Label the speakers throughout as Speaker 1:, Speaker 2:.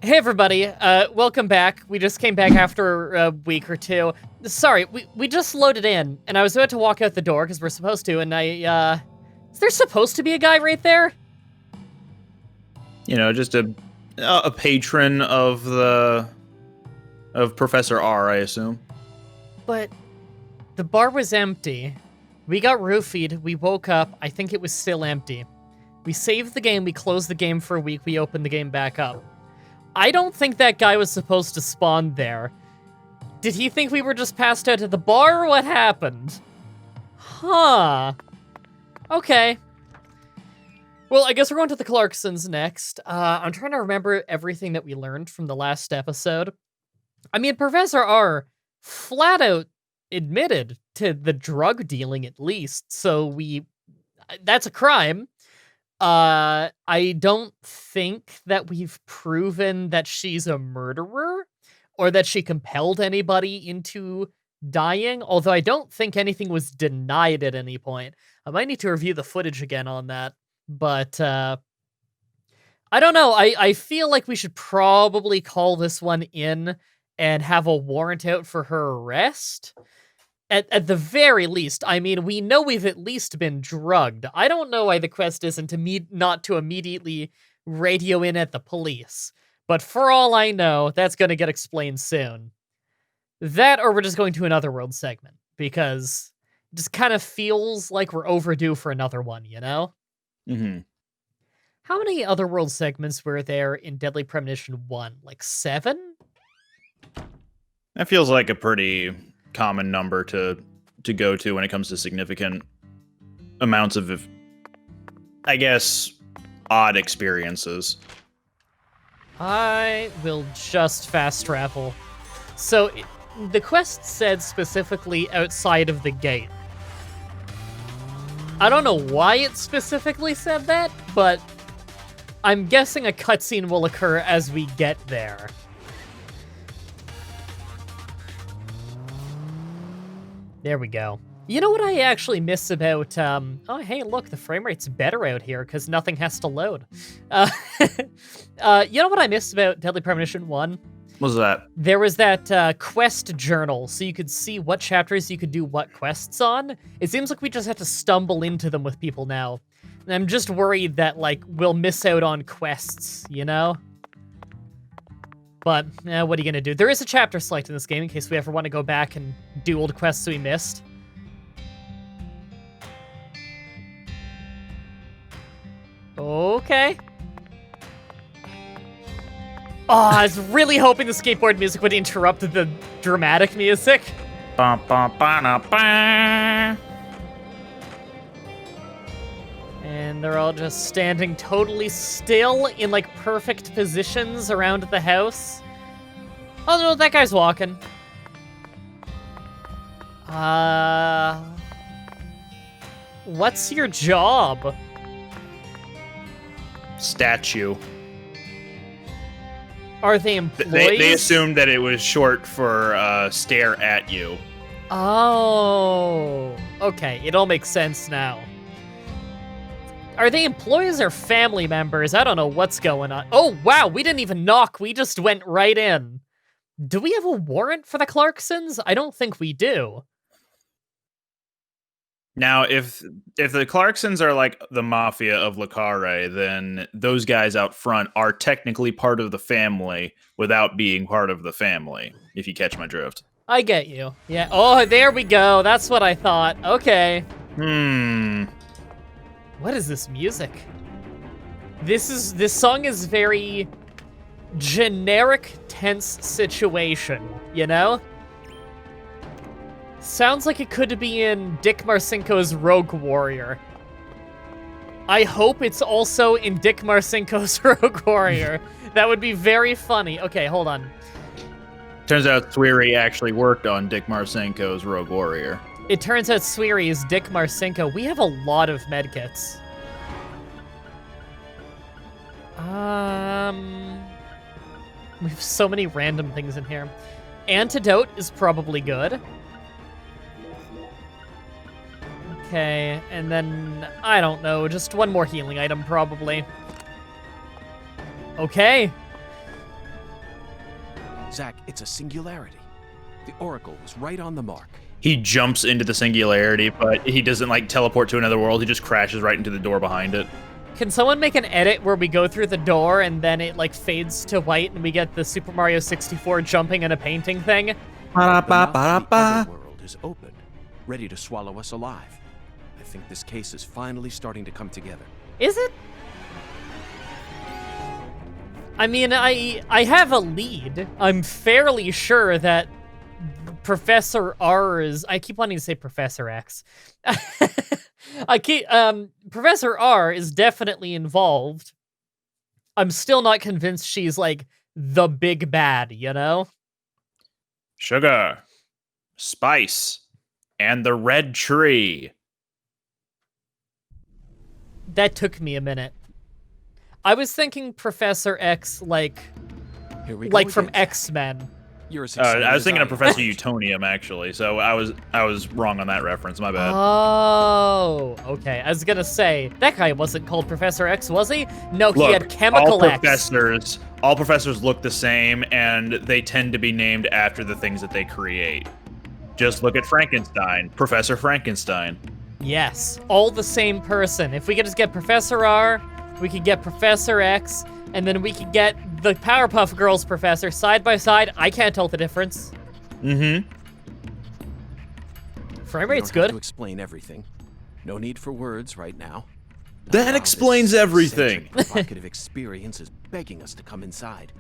Speaker 1: Hey everybody, welcome back. We just came back after a week or two. Sorry, we just loaded in, and I was about to walk out the door, because we're supposed to, and is there supposed to be a guy right there?
Speaker 2: You know, just a patron of Professor R, I assume.
Speaker 1: But the bar was empty. We got roofied, we woke up, I think it was still empty. We saved the game, we closed the game for a week, we opened the game back up. I don't think that guy was supposed to spawn there. Did he think we were just passed out at the bar, or what happened? Huh. Okay. Well, I guess we're going to the Clarksons next. I'm trying to remember everything that we learned from the last episode. I mean, Professor R flat out admitted to the drug dealing at least, so that's a crime. I don't think that we've proven that she's a murderer or that she compelled anybody into dying, although I don't think anything was denied at any point. I might need to review the footage again on that, but, I don't know. I feel like we should probably call this one in and have a warrant out for her arrest. At the very least, I mean, we know we've at least been drugged. I don't know why the quest isn't not to immediately radio in at the police. But for all I know, that's going to get explained soon. That, or we're just going to an Otherworld segment, because it just kind of feels like we're overdue for another one, you know?
Speaker 2: Mm-hmm.
Speaker 1: How many Otherworld segments were there in Deadly Premonition 1? Like 7?
Speaker 2: That feels like a pretty common number to go to when it comes to significant amounts of, I guess, odd experiences.
Speaker 1: I will just fast travel. So, the quest said specifically outside of the gate. I don't know why it specifically said that, but I'm guessing a cutscene will occur as we get there. There we go. You know what I actually miss about, oh, hey, look, the frame rate's better out here because nothing has to load. You know what I missed about Deadly Premonition 1?
Speaker 2: What's that?
Speaker 1: There was that quest journal, so you could see what chapters you could do what quests on. It seems like we just have to stumble into them with people now. And I'm just worried that, like, we'll miss out on quests, you know? But, what are you gonna do? There is a chapter select in this game in case we ever want to go back and do old quests we missed. Okay. Oh, I was really hoping the skateboard music would interrupt the dramatic music.
Speaker 2: Bum, bum, ba, ba.
Speaker 1: And they're all just standing totally still in, like, perfect positions around the house. Oh, no, that guy's walking. What's your job?
Speaker 2: Statue.
Speaker 1: Are they employees?
Speaker 2: They assumed that it was short for stare at you.
Speaker 1: Oh, okay. It all makes sense now. Are they employees or family members? I don't know what's going on. Oh, wow, we didn't even knock. We just went right in. Do we have a warrant for the Clarksons? I don't think we do.
Speaker 2: Now, if the Clarksons are like the mafia of Le Carre, then those guys out front are technically part of the family without being part of the family, if you catch my drift.
Speaker 1: I get you. Yeah. Oh, there we go. That's what I thought. Okay. What is this music? This song is very generic, tense situation, you know? Sounds like it could be in Dick Marcinko's Rogue Warrior. I hope it's also in Dick Marcinko's Rogue Warrior. That would be very funny. Okay, hold on.
Speaker 2: Turns out Sweary actually worked on Dick Marcinko's Rogue Warrior.
Speaker 1: It turns out Sweary is Dick Marcinko. We have a lot of medkits. We have so many random things in here. Antidote is probably good. Okay, and then, I don't know, just one more healing item, probably. Okay.
Speaker 3: Zach, it's a singularity. The Oracle was right on the mark.
Speaker 2: He jumps into the singularity, but he doesn't like teleport to another world. He just crashes right into the door behind it.
Speaker 1: Can someone make an edit where we go through the door and then it like fades to white and we get the Super Mario 64 jumping in a painting thing?
Speaker 3: The mouth of the Otherworld is open, ready to swallow us alive. I think this case is finally starting to come together.
Speaker 1: Is it? I mean, I have a lead. I'm fairly sure that Professor R is... I keep wanting to say Professor X. Professor R is definitely involved. I'm still not convinced she's, like, the big bad, you know?
Speaker 2: Sugar, spice, and the red tree.
Speaker 1: That took me a minute. I was thinking Professor X, like from
Speaker 3: again,
Speaker 1: X-Men.
Speaker 3: You're as
Speaker 2: I was thinking of
Speaker 3: excited as I am.
Speaker 2: Professor Utonium, actually, so I was wrong on that reference. My bad.
Speaker 1: Oh, okay. I was gonna say, that guy wasn't called Professor X, was he? No, he had Chemical
Speaker 2: all
Speaker 1: X.
Speaker 2: all professors look the same, and they tend to be named after the things that they create. Just look at Frankenstein, Professor Frankenstein.
Speaker 1: Yes, all the same person. If we could just get Professor R, we could get Professor X, and then we could get the Powerpuff Girls professor side by side. I can't tell the difference.
Speaker 2: Mm-hmm.
Speaker 1: Frame
Speaker 3: We
Speaker 1: rate's
Speaker 3: don't have
Speaker 1: good.
Speaker 3: to explain everything. No need for words right now.
Speaker 2: That
Speaker 3: Now
Speaker 2: explains
Speaker 3: this
Speaker 2: everything.
Speaker 3: eccentric, provocative experience is begging us to come inside.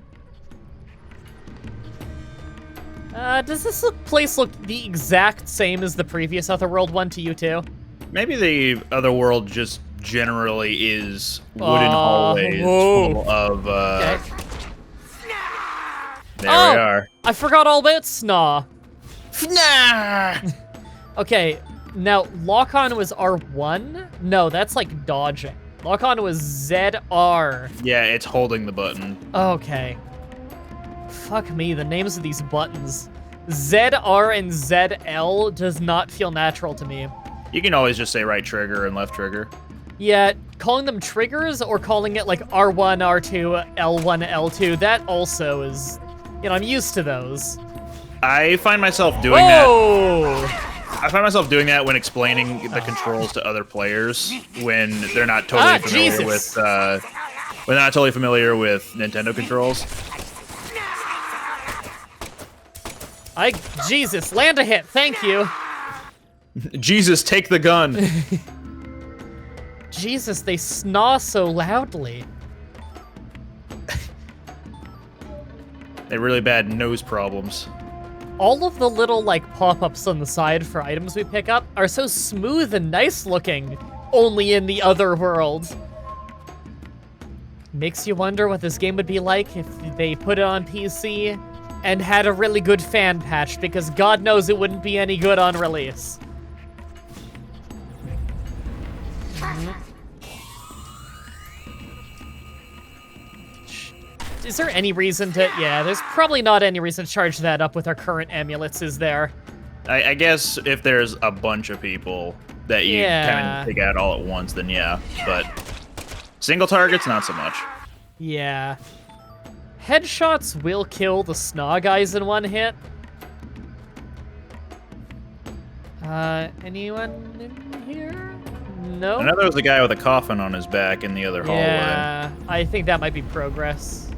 Speaker 1: Does this place look the exact same as the previous Otherworld one to you too?
Speaker 2: Maybe the Otherworld just generally is wooden hallways full of,
Speaker 1: Okay.
Speaker 2: There
Speaker 1: Oh!
Speaker 2: we are.
Speaker 1: I forgot all about Snaw.
Speaker 2: Nah!
Speaker 1: Okay, now lock-on was R1? No, that's like dodging. Lock-on was ZR.
Speaker 2: Yeah, it's holding the button.
Speaker 1: Okay. Fuck me, the names of these buttons. ZR and ZL does not feel natural to me.
Speaker 2: You can always just say right trigger and left trigger.
Speaker 1: Yeah, calling them triggers or calling it like R1, R2, L1, L2, that also is, you know, I'm used to those.
Speaker 2: I find myself doing that.
Speaker 1: Whoa!
Speaker 2: I find myself doing that when explaining the controls to other players when they're not totally familiar
Speaker 1: Jesus.
Speaker 2: with when they're not totally familiar with Nintendo controls.
Speaker 1: Jesus, land a hit, thank you.
Speaker 2: Jesus, take the gun.
Speaker 1: Jesus, they snaw so loudly.
Speaker 2: They have really bad nose problems.
Speaker 1: All of the little, like, pop-ups on the side for items we pick up are so smooth and nice looking, only in the Otherworld. Makes you wonder what this game would be like if they put it on PC and had a really good fan patch, because God knows it wouldn't be any good on release. Is there any reason to... Yeah, there's probably not any reason to charge that up with our current amulets, is there?
Speaker 2: I guess if there's a bunch of people that you kind of take out all at once, then yeah. But single targets, not so much.
Speaker 1: Yeah. Headshots will kill the Snaw guys in one hit. Anyone in here? No?
Speaker 2: I know there was a guy with a coffin on his back in the other hallway.
Speaker 1: Yeah, I think that might be progress.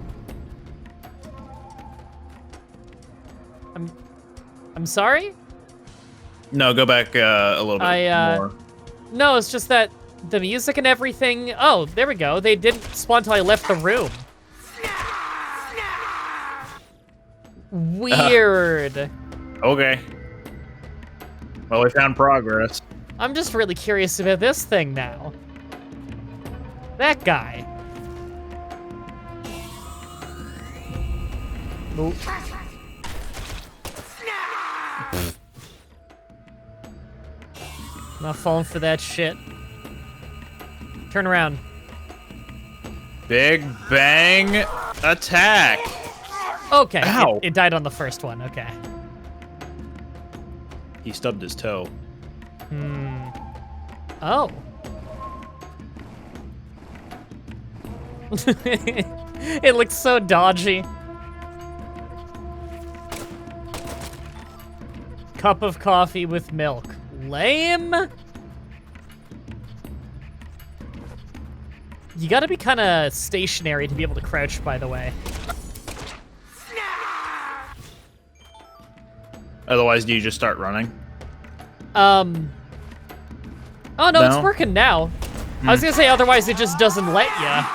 Speaker 1: I'm sorry?
Speaker 2: No, go back a little bit more.
Speaker 1: No, it's just that the music and everything... Oh, there we go. They didn't spawn until I left the room. Weird.
Speaker 2: Okay. Well, we found progress.
Speaker 1: I'm just really curious about this thing now. That guy. Oop. Not falling for that shit. Turn around.
Speaker 2: Big bang attack.
Speaker 1: Okay,
Speaker 2: Ow.
Speaker 1: it died on the first one, okay.
Speaker 2: He stubbed his toe.
Speaker 1: Oh. It looks so dodgy. Cup of coffee with milk. Lame. You gotta be kind of stationary to be able to crouch, by the way.
Speaker 2: Otherwise, do you just start running?
Speaker 1: Oh, no, it's working now. I was gonna say, otherwise it just doesn't let ya.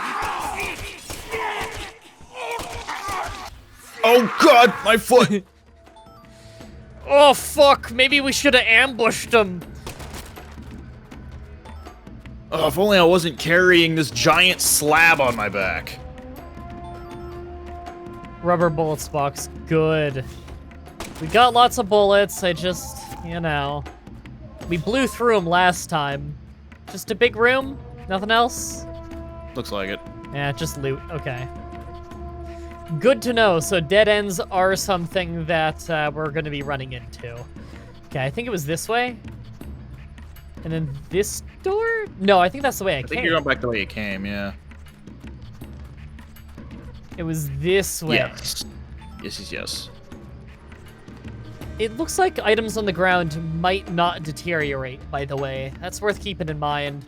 Speaker 2: Oh god, my foot!
Speaker 1: Oh, fuck. Maybe we should have ambushed him.
Speaker 2: Oh, if only I wasn't carrying this giant slab on my back.
Speaker 1: Rubber bullets box. Good. We got lots of bullets. I just, you know. We blew through them last time. Just a big room? Nothing else?
Speaker 2: Looks like it.
Speaker 1: Yeah, just loot. Okay. Good to know. So dead ends are something that we're going to be running into. Okay, I think it was this way. And then this door? No, I think that's the way I came.
Speaker 2: I think you're going back the way you came, yeah.
Speaker 1: It was this way.
Speaker 2: Yes. Yes.
Speaker 1: It looks like items on the ground might not deteriorate, by the way. That's worth keeping in mind.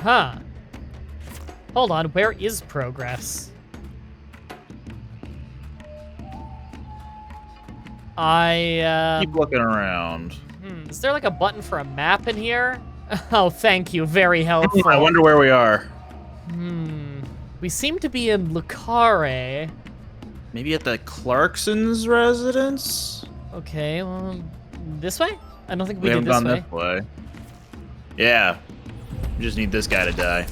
Speaker 1: Huh. Hold on, where is progress?
Speaker 2: Keep looking around.
Speaker 1: Is there like a button for a map in here? Oh, thank you. Very helpful.
Speaker 2: I wonder where we are.
Speaker 1: We seem to be in Lucare.
Speaker 2: Maybe at the Clarksons' residence?
Speaker 1: Okay, well, this way? I don't think
Speaker 2: We
Speaker 1: we
Speaker 2: haven't
Speaker 1: did this
Speaker 2: gone
Speaker 1: way.
Speaker 2: this way. Yeah. We just need this guy to die.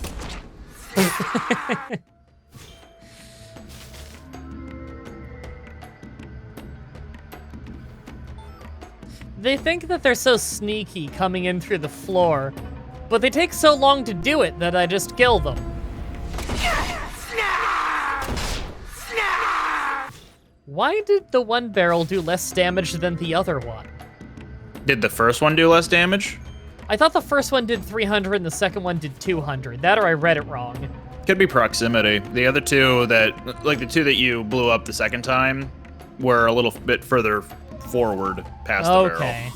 Speaker 1: They think that they're so sneaky coming in through the floor, but they take so long to do it that I just kill them. Why did the one barrel do less damage than the other one?
Speaker 2: Did the first one do less damage?
Speaker 1: I thought the first one did 300 and the second one did 200. That or I read it wrong.
Speaker 2: Could be proximity. The other two that, like the two that you blew up the second time, were a little bit further forward past the barrel.
Speaker 1: Okay.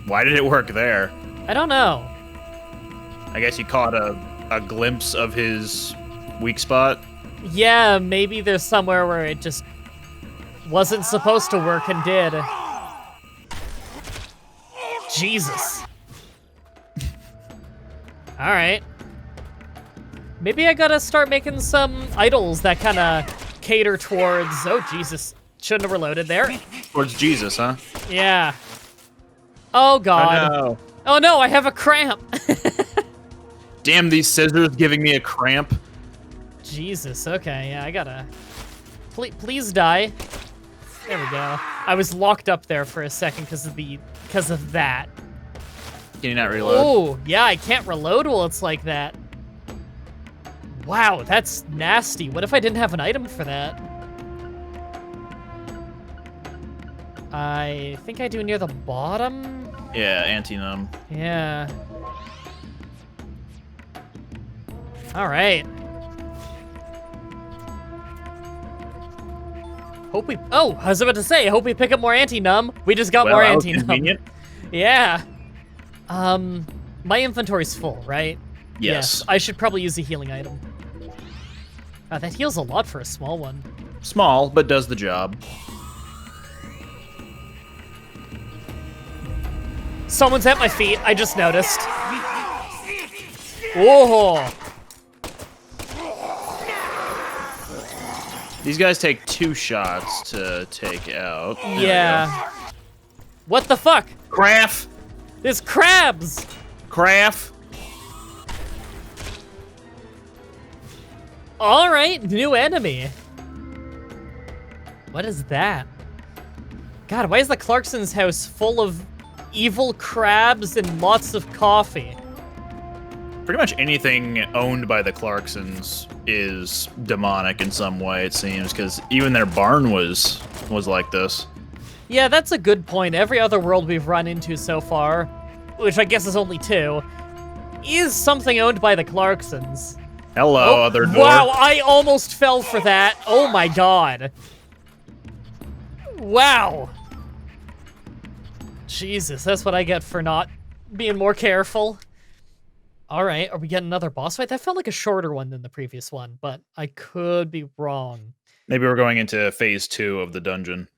Speaker 2: Why did it work there?
Speaker 1: I don't know.
Speaker 2: I guess you caught a glimpse of his weak spot.
Speaker 1: Yeah, maybe there's somewhere where it just wasn't supposed to work and did. Jesus. All right. Maybe I gotta start making some idols that kind of cater towards... Oh, Jesus. Shouldn't have reloaded there.
Speaker 2: Towards Jesus, huh?
Speaker 1: Yeah. Oh, God.
Speaker 2: Oh, no.
Speaker 1: Oh, no, I have a cramp.
Speaker 2: Damn, these scissors giving me a cramp.
Speaker 1: Jesus, okay, yeah, I gotta... Please die. There we go. I was locked up there for a second because of that.
Speaker 2: Can you not reload?
Speaker 1: Oh, yeah, I can't reload while it's like that. Wow, that's nasty. What if I didn't have an item for that? I think I do near the bottom.
Speaker 2: Yeah, anti-num.
Speaker 1: Yeah. All right. Hope we... Oh, I was about to say, hope we pick up more anti-num. We just got more anti-num.
Speaker 2: Convenient.
Speaker 1: Yeah. My inventory's full, right?
Speaker 2: Yes.
Speaker 1: I should probably use a healing item. That heals a lot for a small one.
Speaker 2: Small, but does the job.
Speaker 1: Someone's at my feet. I just noticed. Whoa.
Speaker 2: These guys take 2 shots to take out. There
Speaker 1: Yeah. What the fuck?
Speaker 2: Craft!
Speaker 1: There's crabs.
Speaker 2: Craft!
Speaker 1: All right, new enemy. What is that? God, why is the Clarksons' house full of evil crabs and lots of coffee?
Speaker 2: Pretty much anything owned by the Clarksons is demonic in some way, it seems, because even their barn was like this.
Speaker 1: Yeah, that's a good point. Every other world we've run into so far, which I guess is only 2, is something owned by the Clarksons.
Speaker 2: Hello, other door.
Speaker 1: Wow, I almost fell for that. Oh my god. Wow. Jesus, that's what I get for not being more careful. All right, are we getting another boss fight? That felt like a shorter one than the previous one, but I could be wrong.
Speaker 2: Maybe we're going into phase 2 of the dungeon.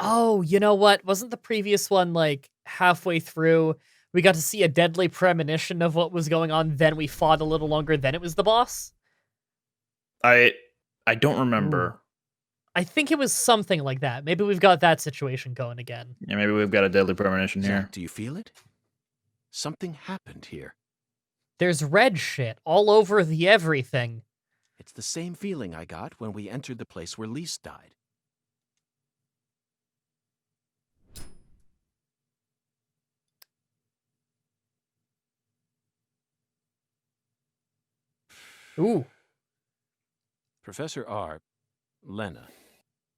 Speaker 1: Oh, you know what? Wasn't the previous one like halfway through? We got to see a deadly premonition of what was going on, then we fought a little longer, then it was the boss?
Speaker 2: I don't remember.
Speaker 1: Ooh. I think it was something like that. Maybe we've got that situation going again.
Speaker 2: Yeah, maybe we've got a deadly premonition here.
Speaker 3: Jack, do you feel it? Something happened here.
Speaker 1: There's red shit all over the everything.
Speaker 3: It's the same feeling I got when we entered the place where Lise died.
Speaker 1: Ooh.
Speaker 3: Professor R, Lena,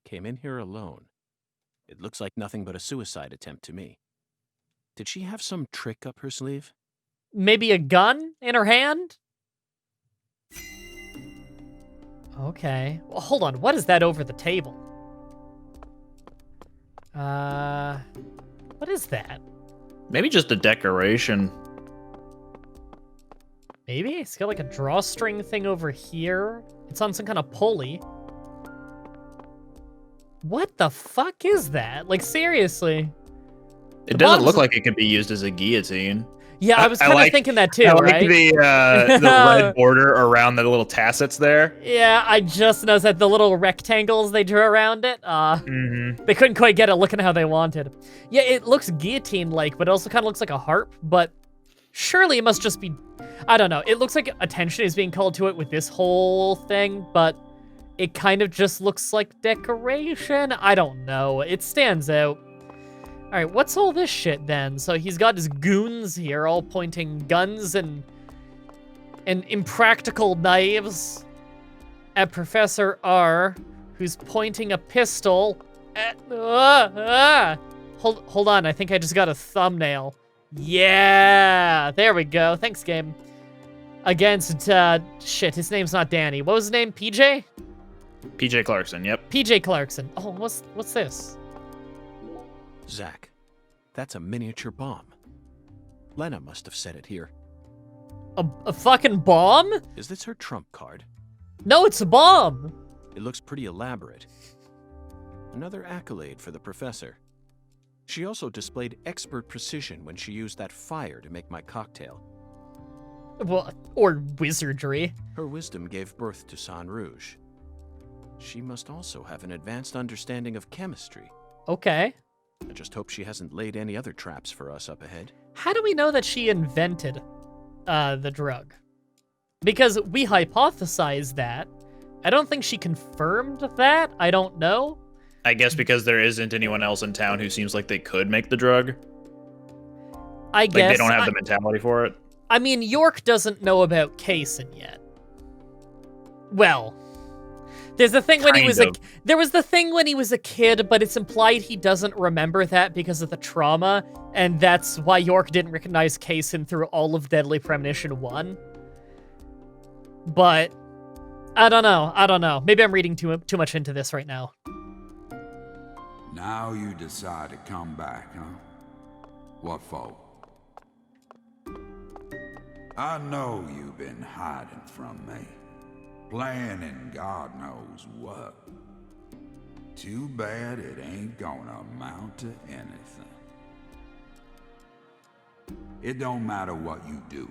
Speaker 3: came in here alone. It looks like nothing but a suicide attempt to me. Did she have some trick up her sleeve?
Speaker 1: Maybe a gun in her hand? Okay. Well, hold on. What is that over the table? What is that?
Speaker 2: Maybe just a decoration.
Speaker 1: Maybe? It's got like a drawstring thing over here. It's on some kind of pulley. What the fuck is that? Like, seriously.
Speaker 2: It doesn't look like it could be used as a guillotine.
Speaker 1: Yeah, I was kind of thinking that too,
Speaker 2: I like
Speaker 1: right?
Speaker 2: the red border around the little tassets there.
Speaker 1: Yeah, I just noticed that the little rectangles they drew around it. They couldn't quite get it looking how they wanted. Yeah, it looks guillotine-like, but it also kind of looks like a harp, but surely it must just be... I don't know. It looks like attention is being called to it with this whole thing, but it kind of just looks like decoration. I don't know. It stands out. All right, what's all this shit then? So he's got his goons here all pointing guns and impractical knives at Professor R, who's pointing a pistol at... Hold on, I think I just got a thumbnail. Yeah, there we go. Thanks, game. Against, shit, his name's not Danny. What was his name? PJ?
Speaker 2: PJ Clarkson, yep.
Speaker 1: PJ Clarkson. Oh, what's this?
Speaker 3: Zach, that's a miniature bomb. Lena must have set it here.
Speaker 1: A fucking bomb?
Speaker 3: Is this her trump card?
Speaker 1: No, it's a bomb.
Speaker 3: It looks pretty elaborate. Another accolade for the professor. She also displayed expert precision when she used that fire to make my cocktail.
Speaker 1: Well, or wizardry.
Speaker 3: Her wisdom gave birth to San Rouge. She must also have an advanced understanding of chemistry.
Speaker 1: Okay.
Speaker 3: I just hope she hasn't laid any other traps for us up ahead.
Speaker 1: How do we know that she invented the drug? Because we hypothesized that. I don't think she confirmed that. I don't know.
Speaker 2: I guess because there isn't anyone else in town who seems like they could make the drug.
Speaker 1: I guess.
Speaker 2: Like they don't have the mentality for it.
Speaker 1: I mean, York doesn't know about Kaysen yet. Well, there's the thing when he was there was the thing when he was a kid, but it's implied he doesn't remember that because of the trauma, and that's why York didn't recognize Kaysen through all of Deadly Premonition 1. But I don't know. Maybe I'm reading too much into this right now.
Speaker 4: Now you decide to come back, huh? What for? I know you've been hiding from me, planning God knows what. Too bad it ain't gonna amount to anything. It don't matter what you do.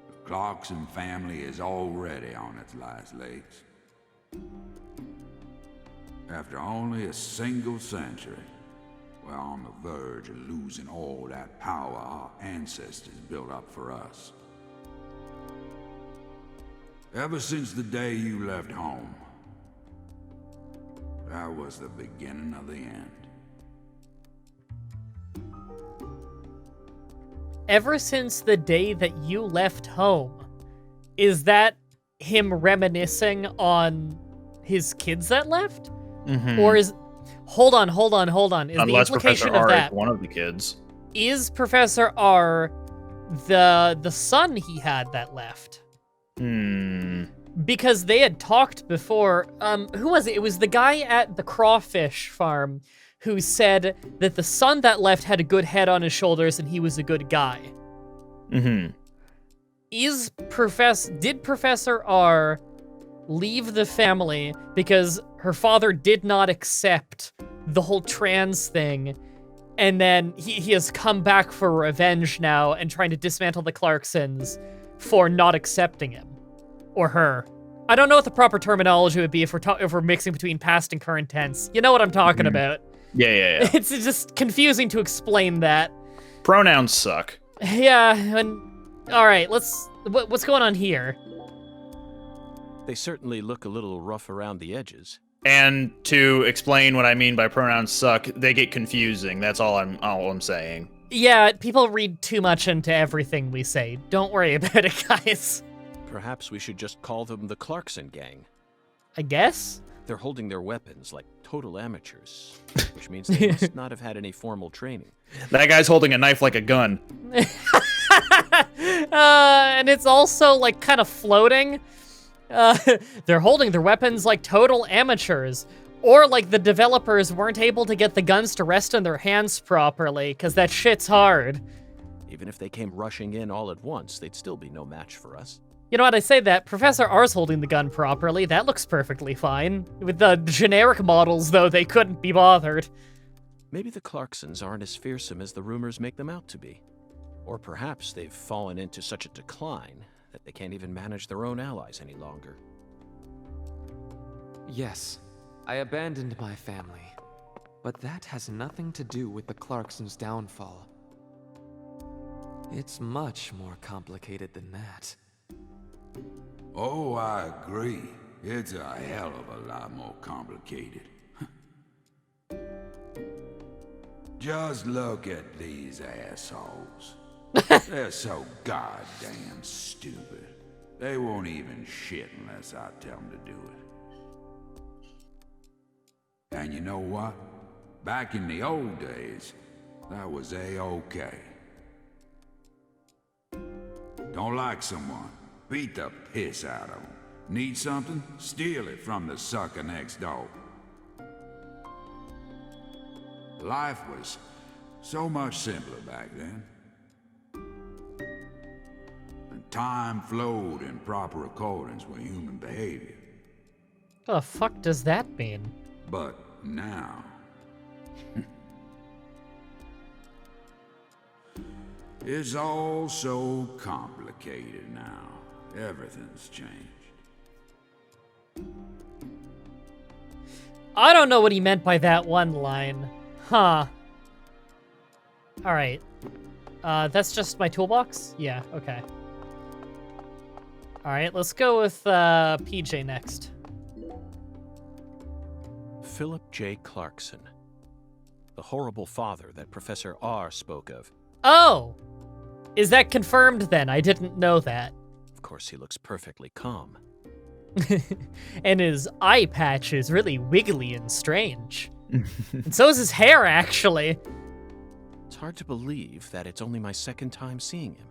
Speaker 4: The Clarkson family is already on its last legs. After only a single century, we're on the verge of losing all that power our ancestors built up for us. Ever since the day you left home, that was the beginning of the end.
Speaker 1: Ever since the day that you left home, is that him reminiscing on his kids that left?
Speaker 2: Mm-hmm.
Speaker 1: Or is... Hold on. Is
Speaker 2: Unless
Speaker 1: the implication
Speaker 2: Professor
Speaker 1: of
Speaker 2: R
Speaker 1: that
Speaker 2: is one of the kids.
Speaker 1: is Professor R the son he had that left? Because they had talked before. Who was it? It was the guy at the crawfish farm who said that the son that left had a good head on his shoulders and he was a good guy.
Speaker 2: Mm-hmm.
Speaker 1: Did Professor R leave the family because her father did not accept the whole trans thing, and then he has come back for revenge now and trying to dismantle the Clarksons for not accepting him or her? I don't know what the proper terminology would be if we're mixing between past and current tense. You know what I'm talking about.
Speaker 2: Yeah.
Speaker 1: It's just confusing to explain that.
Speaker 2: Pronouns suck.
Speaker 1: Yeah, and all right, what's going on here?
Speaker 3: They certainly look a little rough around the edges.
Speaker 2: And to explain what I mean by pronouns suck, they get confusing. That's all I'm saying.
Speaker 1: Yeah, people read too much into everything we say. Don't worry about it, guys.
Speaker 3: Perhaps we should just call them the Clarkson gang.
Speaker 1: I guess?
Speaker 3: They're holding their weapons like total amateurs, which means they must not have had any formal training.
Speaker 2: That guy's holding a knife like a gun.
Speaker 1: And it's also, like, kind of floating. They're holding their weapons like total amateurs. Or, like, the developers weren't able to get the guns to rest in their hands properly, because that shit's hard.
Speaker 3: Even if they came rushing in all at once, they'd still be no match for us.
Speaker 1: You know what, I say that. Professor R's holding the gun properly. That looks perfectly fine. With the generic models, though, they couldn't be bothered.
Speaker 3: Maybe the Clarksons aren't as fearsome as the rumors make them out to be. Or perhaps they've fallen into such a decline that they can't even manage their own allies any longer.
Speaker 5: Yes, I abandoned my family. But that has nothing to do with the Clarksons' downfall. It's much more complicated than that.
Speaker 4: Oh, I agree. It's a hell of a lot more complicated. Just look at these assholes. They're so goddamn stupid. They won't even shit unless I tell them to do it. And you know what? Back in the old days, that was A-okay. Don't like someone? Beat the piss out of them. Need something? Steal it from the sucker next door. Life was so much simpler back then. And time flowed in proper accordance with human behavior.
Speaker 1: What the fuck does that mean?
Speaker 4: But now... it's all so complicated now. Everything's changed.
Speaker 1: I don't know what he meant by that one line. Huh. Alright. That's just my toolbox? Yeah, okay. Alright, let's go with PJ next.
Speaker 3: Philip J. Clarkson. The horrible father that Professor R spoke of.
Speaker 1: Oh! Is that confirmed then? I didn't know that.
Speaker 3: Of course, he looks perfectly calm.
Speaker 1: And his eye patch is really wiggly and strange. And so is his hair, actually.
Speaker 3: It's hard to believe that it's only my second time seeing him.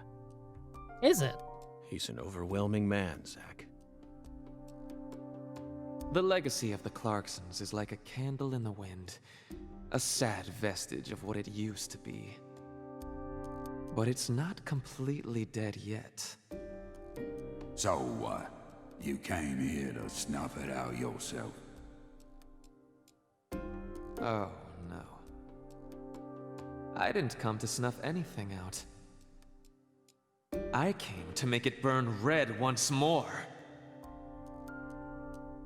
Speaker 1: Is it?
Speaker 3: He's an overwhelming man, Zach.
Speaker 5: The legacy of the Clarksons is like a candle in the wind, a sad vestige of what it used to be. But it's not completely dead yet.
Speaker 4: So what? You came here to snuff it out yourself?
Speaker 5: Oh, no. I didn't come to snuff anything out. I came to make it burn red once more.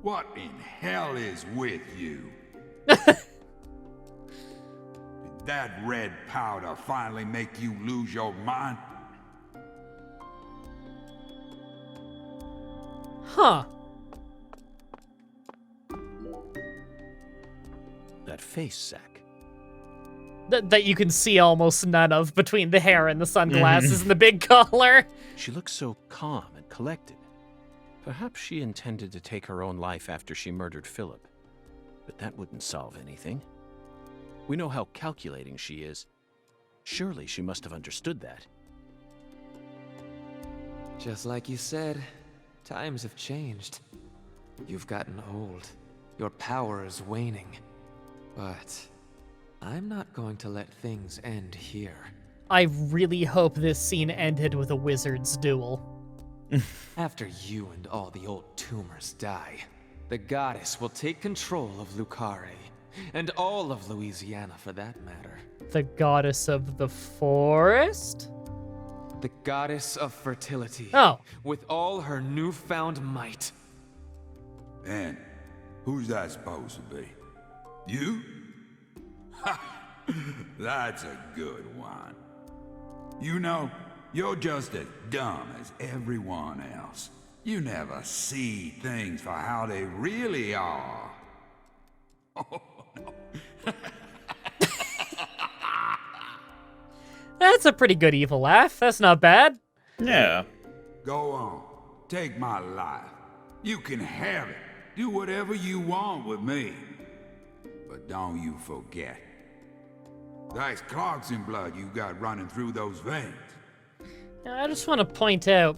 Speaker 4: What in hell is with you? Did that red powder finally make you lose your mind?
Speaker 1: Huh.
Speaker 3: That face, Zach.
Speaker 1: That you can see almost none of between the hair and the sunglasses and the big collar.
Speaker 3: She looks so calm and collected. Perhaps she intended to take her own life after she murdered Philip. but that wouldn't solve anything. We know how calculating she is. Surely she must have understood that.
Speaker 5: Just like you said, times have changed. You've gotten old. Your power is waning. But I'm not going to let things end here.
Speaker 1: I really hope this scene ended with a wizard's duel.
Speaker 5: After you and all the old tumors die, the goddess will take control of Lucare, and all of Louisiana for that matter.
Speaker 1: The goddess of the forest?
Speaker 5: The goddess of fertility.
Speaker 1: Oh.
Speaker 5: With all her newfound might.
Speaker 4: And who's that supposed to be? You? Ha! That's a good one. You know, you're just as dumb as everyone else. You never see things for how they really are. Oh, no.
Speaker 1: That's a pretty good evil laugh. That's not bad.
Speaker 2: Yeah.
Speaker 4: Go on. Take my life. You can have it. Do whatever you want with me. But don't you forget. That's Clarkson blood you got running through those veins.
Speaker 1: Now, I just want to point out,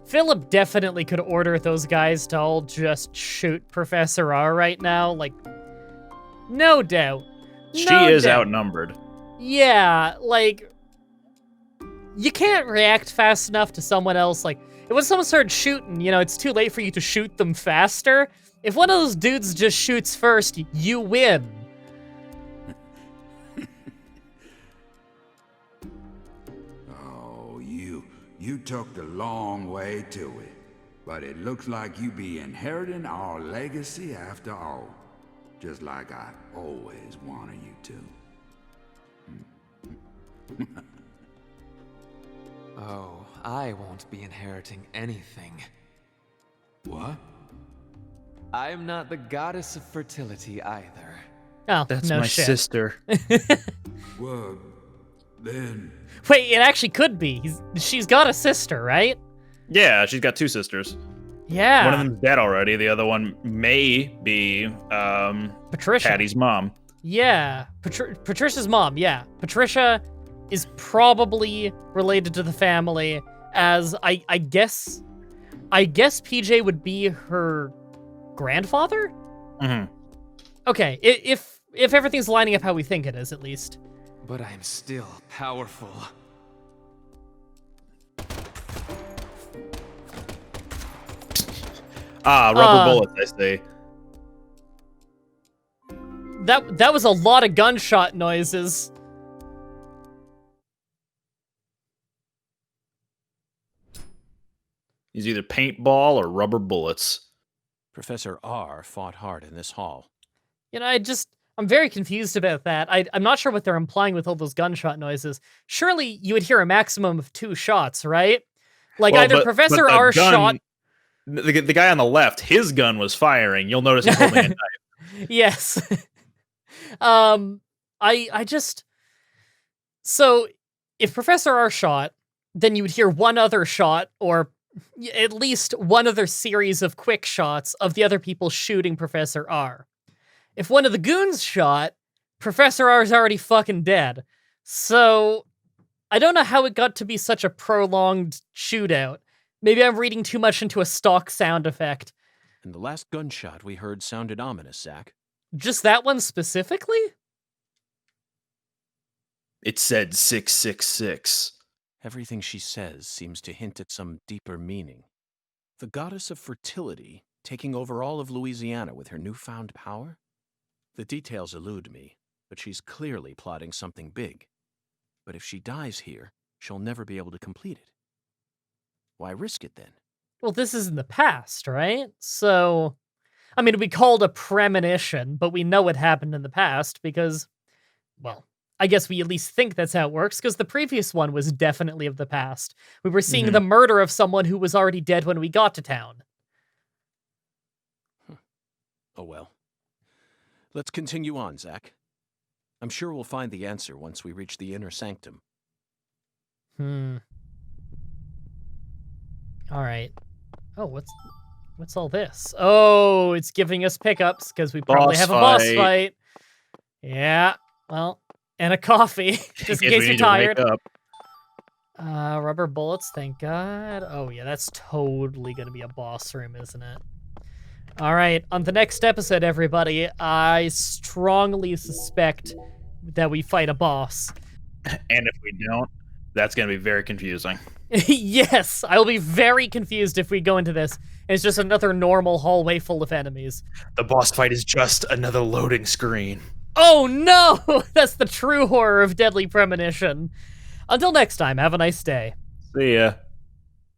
Speaker 1: Philip definitely could order those guys to all just shoot Professor R right now. Like, no doubt.
Speaker 2: She
Speaker 1: No
Speaker 2: is
Speaker 1: doubt.
Speaker 2: outnumbered.
Speaker 1: Yeah, like, you can't react fast enough to someone else. Like, when someone starts shooting, you know, it's too late for you to shoot them faster. If one of those dudes just shoots first, you win.
Speaker 4: Oh, you took the long way to it. But it looks like you be inheriting our legacy after all. Just like I always wanted you to.
Speaker 5: Oh, I won't be inheriting anything.
Speaker 4: What?
Speaker 5: I'm not the goddess of fertility either.
Speaker 1: Oh,
Speaker 2: That's
Speaker 1: no
Speaker 2: my
Speaker 1: shit.
Speaker 2: sister.
Speaker 4: Well, then...
Speaker 1: Wait, it actually could be. She's got a sister, right?
Speaker 2: Yeah, she's got two sisters.
Speaker 1: Yeah.
Speaker 2: One of them's dead already. The other one may be
Speaker 1: Patricia.
Speaker 2: Patty's mom.
Speaker 1: Yeah. Patricia's mom, yeah. Patricia is probably related to the family, as I guess PJ would be her grandfather?
Speaker 2: Mm-hmm.
Speaker 1: Okay, if everything's lining up how we think it is, at least.
Speaker 5: But I'm still powerful.
Speaker 2: Rubber bullets, I say.
Speaker 1: That was a lot of gunshot noises.
Speaker 2: He's either paintball or rubber bullets.
Speaker 3: Professor R fought hard in this hall.
Speaker 1: You know, I'm very confused about that. I'm not sure what they're implying with all those gunshot noises. Surely you would hear a maximum of 2 shots, right? Like
Speaker 2: Well,
Speaker 1: either
Speaker 2: but
Speaker 1: Professor
Speaker 2: the
Speaker 1: R
Speaker 2: gun-
Speaker 1: shot.
Speaker 2: The guy on the left, his gun was firing. You'll notice he's holding a knife.
Speaker 1: Yes. I just. So, if Professor R shot, then you would hear one other shot, or at least one other series of quick shots of the other people shooting Professor R. If one of the goons shot, Professor R is already fucking dead. So, I don't know how it got to be such a prolonged shootout. Maybe I'm reading too much into a stock sound effect.
Speaker 3: And the last gunshot we heard sounded ominous, Zach.
Speaker 1: Just that one specifically?
Speaker 2: It said 666.
Speaker 3: Everything she says seems to hint at some deeper meaning. The goddess of fertility taking over all of Louisiana with her newfound power? The details elude me, but she's clearly plotting something big. But if she dies here, she'll never be able to complete it. Why risk it then?
Speaker 1: Well, this is in the past, right? So, I mean, it'd be called a premonition, but we know it happened in the past because, well, I guess we at least think that's how it works, because the previous one was definitely of the past. We were seeing the murder of someone who was already dead when we got to town.
Speaker 3: Oh well. Let's continue on, Zach. I'm sure we'll find the answer once we reach the inner sanctum.
Speaker 1: All right. Oh, What's all this? Oh, it's giving us pickups because we probably have a boss fight. Yeah, well, and a coffee, just in case you're tired. Rubber bullets, thank God. Oh, yeah, that's totally going to be a boss room, isn't it? All right, on the next episode, everybody, I strongly suspect that we fight a boss.
Speaker 2: And if we don't, that's going to be very confusing.
Speaker 1: Yes, I'll be very confused if we go into this. It's just another normal hallway full of enemies.
Speaker 2: The boss fight is just another loading screen.
Speaker 1: Oh no! That's the true horror of Deadly Premonition. Until next time, have a nice day.
Speaker 2: See ya.